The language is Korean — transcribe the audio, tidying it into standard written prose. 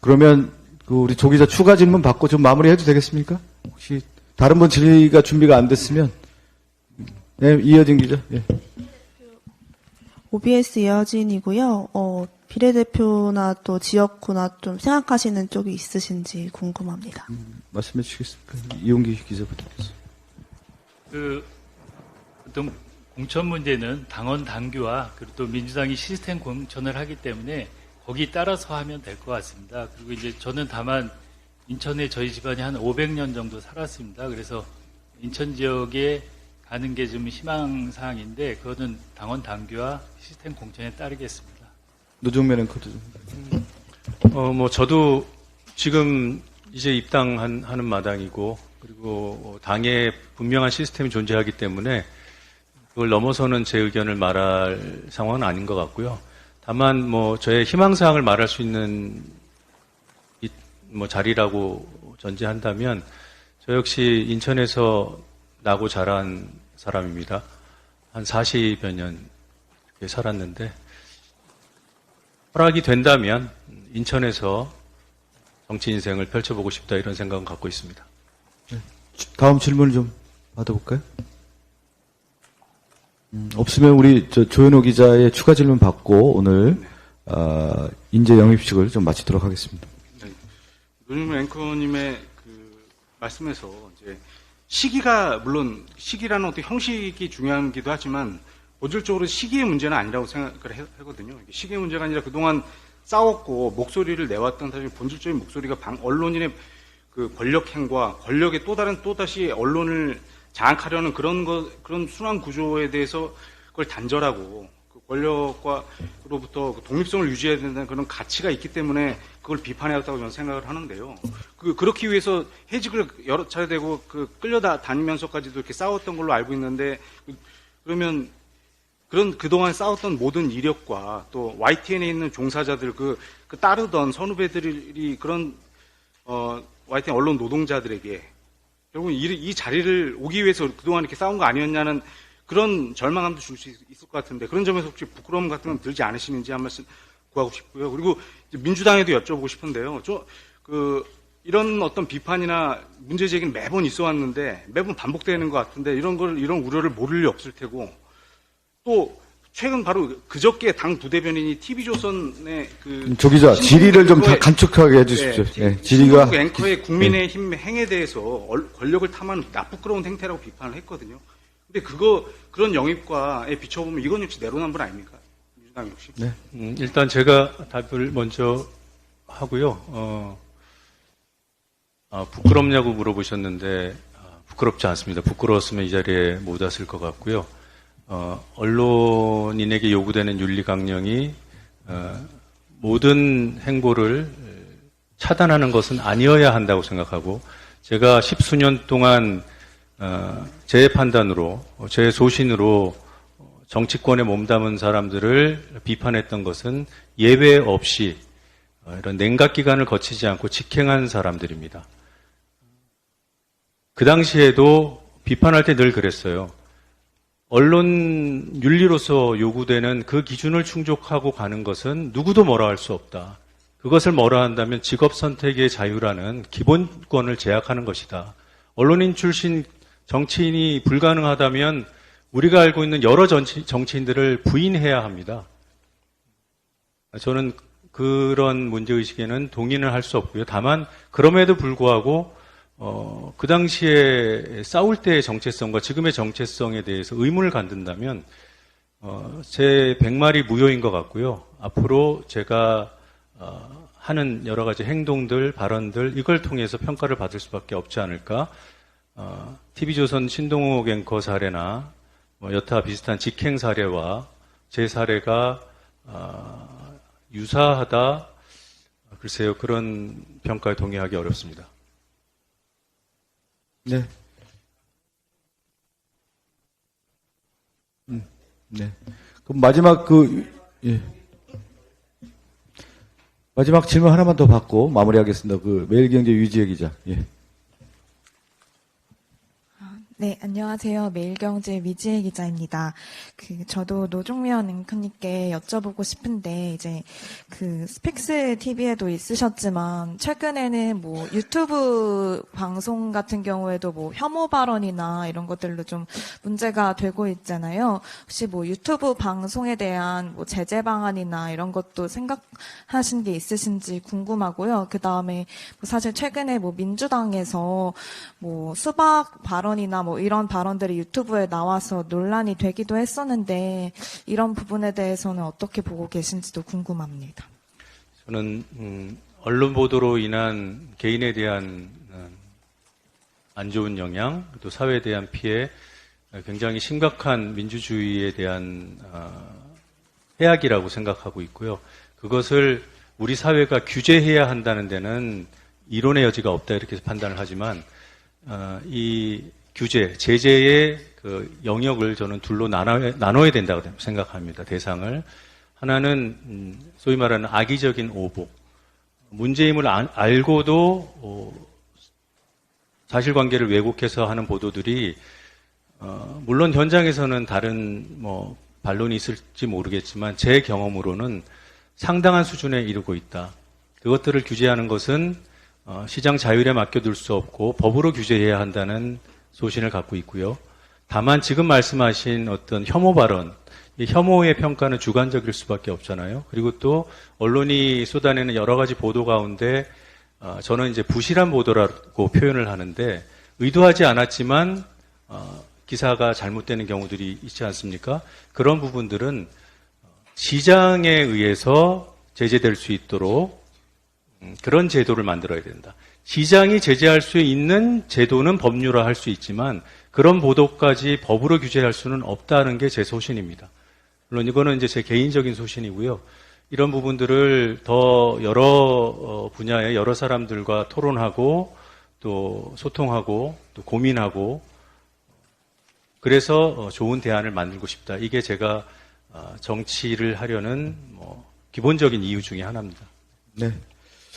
그러면 그 우리 조 기자 추가 질문 받고 좀 마무리해도 되겠습니까? 혹시 다른 분 질의가 준비가 안 됐으면. 네, 이어진 기자. 예. OBS 이어진이고요. 비례대표나 또 지역구나 좀 생각하시는 쪽이 있으신지 궁금합니다. 말씀해 주시겠습니까? 이용기 기자부터. 어떤 공천 문제는 당원 당규와 그리고 또 민주당이 시스템 공천을 하기 때문에 거기 따라서 하면 될 것 같습니다. 그리고 이제 저는 다만 인천에 저희 집안이 한 500년 정도 살았습니다. 그래서 인천 지역에 가는 게 좀 희망사항인데 그거는 당원 당규와 시스템 공천에 따르겠습니다. 노정면 앵커도 좀. 저도 지금 이제 입당하는 마당이고, 그리고 당에 분명한 시스템이 존재하기 때문에 그걸 넘어서는 제 의견을 말할 상황은 아닌 것 같고요. 다만 저의 희망사항을 말할 수 있는 자리라고 전제한다면, 저 역시 인천에서 나고 자란 사람입니다. 한 40여 년 이렇게 살았는데, 허락이 된다면 인천에서 정치 인생을 펼쳐보고 싶다, 이런 생각은 갖고 있습니다. 다음 질문을 좀 받아볼까요? 없으면 우리 조현호 기자의 추가 질문 받고 오늘 인재 영입식을 좀 마치도록 하겠습니다. 노정면 앵커님의 그 말씀에서 이제 시기가, 물론 시기라는 어떤 형식이 중요하기도 하지만 본질적으로 시기의 문제는 아니라고 생각을 하거든요. 시기의 문제가 아니라 그동안 싸웠고 목소리를 내왔던 사실 본질적인 목소리가 언론인의 그 권력행과 권력의 또다시 언론을 장악하려는 그런 순환 구조에 대해서 그걸 단절하고 그 권력과로부터 그 독립성을 유지해야 된다는 그런 가치가 있기 때문에 그걸 비판해왔다고 저는 생각을 하는데요. 그렇기 위해서 해직을 여러 차례 되고 끌려다니면서까지도 이렇게 싸웠던 걸로 알고 있는데, 그러면 그동안 싸웠던 모든 이력과 또 YTN에 있는 종사자들 따르던 선후배들이 그런 YTN 언론 노동자들에게 결국 이 자리를 오기 위해서 그동안 이렇게 싸운 거 아니었냐는 그런 절망감도 줄 수 있을 것 같은데, 그런 점에서 혹시 부끄러움 같은 건 들지 않으시는지 한 말씀 구하고 싶고요. 그리고 이제 민주당에도 여쭤보고 싶은데요. 이런 어떤 비판이나 문제 제기는 매번 있어 왔는데 매번 반복되는 것 같은데, 이런 우려를 모를 리 없을 테고, 또 최근 바로 그저께 당 부대변인이 TV조선의 조 기자 질의를 좀 다 간축하게 해주십시오. 네, 질의가 앵커의 국민의힘 행에 대해서 권력을 탐하는 나쁘끄러운 행태라고 비판을 했거든요. 근데 그런 영입과에 비춰보면 이건 역시 내로남불 아닙니까? 민주당 역시. 네. 일단 제가 답을 먼저 하고요. 부끄럽냐고 물어보셨는데, 부끄럽지 않습니다. 부끄러웠으면 이 자리에 못 왔을 것 같고요. 언론인에게 요구되는 윤리 강령이 모든 행보를 차단하는 것은 아니어야 한다고 생각하고, 제가 10수년 동안 제 판단으로, 제 소신으로 정치권에 몸담은 사람들을 비판했던 것은 예외 없이 이런 냉각 기간을 거치지 않고 직행한 사람들입니다. 그 당시에도 비판할 때 늘 그랬어요. 언론 윤리로서 요구되는 그 기준을 충족하고 가는 것은 누구도 뭐라 할 수 없다. 그것을 뭐라 한다면 직업 선택의 자유라는 기본권을 제약하는 것이다. 언론인 출신 정치인이 불가능하다면 우리가 알고 있는 여러 정치인들을 부인해야 합니다. 저는 그런 문제의식에는 동의는 할 수 없고요. 다만 그럼에도 불구하고 그 당시에 싸울 때의 정체성과 지금의 정체성에 대해서 의문을 갖는다면 제 100말이 무효인 것 같고요. 앞으로 제가 하는 여러 가지 행동들, 발언들, 이걸 통해서 평가를 받을 수밖에 없지 않을까. TV조선 신동욱 앵커 사례나 여타 비슷한 직행 사례와 제 사례가 유사하다. 글쎄요, 그런 평가에 동의하기 어렵습니다. 네. 네. 그럼 마지막 마지막 질문 하나만 더 받고 마무리하겠습니다. 매일경제 유지혜 기자. 예. 네, 안녕하세요. 매일경제 미지혜 기자입니다. 저도 노종면 앵커님께 여쭤보고 싶은데, 이제, 스픽스 TV에도 있으셨지만, 최근에는 뭐, 유튜브 방송 같은 경우에도 뭐, 혐오 발언이나 이런 것들로 좀 문제가 되고 있잖아요. 혹시 뭐, 유튜브 방송에 대한 뭐, 제재 방안이나 이런 것도 생각하신 게 있으신지 궁금하고요. 그 다음에, 뭐 사실 최근에 뭐, 민주당에서 뭐, 수박 발언이나 뭐 이런 발언들이 유튜브에 나와서 논란이 되기도 했었는데 이런 부분에 대해서는 어떻게 보고 계신지도 궁금합니다. 저는 언론 보도로 인한 개인에 대한 안 좋은 영향, 또 사회에 대한 피해, 굉장히 심각한 민주주의에 대한 해악이라고 생각하고 있고요. 그것을 우리 사회가 규제해야 한다는 데는 이론의 여지가 없다 이렇게 판단을 하지만 이 규제, 제재의 그 영역을 저는 둘로 나눠야 된다고 생각합니다. 대상을. 하나는 소위 말하는 악의적인 오보. 문제임을 알고도 사실관계를 왜곡해서 하는 보도들이 물론 현장에서는 다른 뭐 반론이 있을지 모르겠지만 제 경험으로는 상당한 수준에 이르고 있다. 그것들을 규제하는 것은 시장 자율에 맡겨둘 수 없고 법으로 규제해야 한다는 소신을 갖고 있고요. 다만 지금 말씀하신 어떤 혐오 발언, 이 혐오의 평가는 주관적일 수밖에 없잖아요. 그리고 또 언론이 쏟아내는 여러 가지 보도 가운데 저는 이제 부실한 보도라고 표현을 하는데 의도하지 않았지만 기사가 잘못되는 경우들이 있지 않습니까? 그런 부분들은 시장에 의해서 제재될 수 있도록 그런 제도를 만들어야 된다. 시장이 제재할 수 있는 제도는 법률화할 수 있지만 그런 보도까지 법으로 규제할 수는 없다는 게 제 소신입니다. 물론 이거는 이제 제 개인적인 소신이고요. 이런 부분들을 더 여러 분야의 여러 사람들과 토론하고 또 소통하고 또 고민하고 그래서 좋은 대안을 만들고 싶다. 이게 제가 정치를 하려는 기본적인 이유 중에 하나입니다. 네.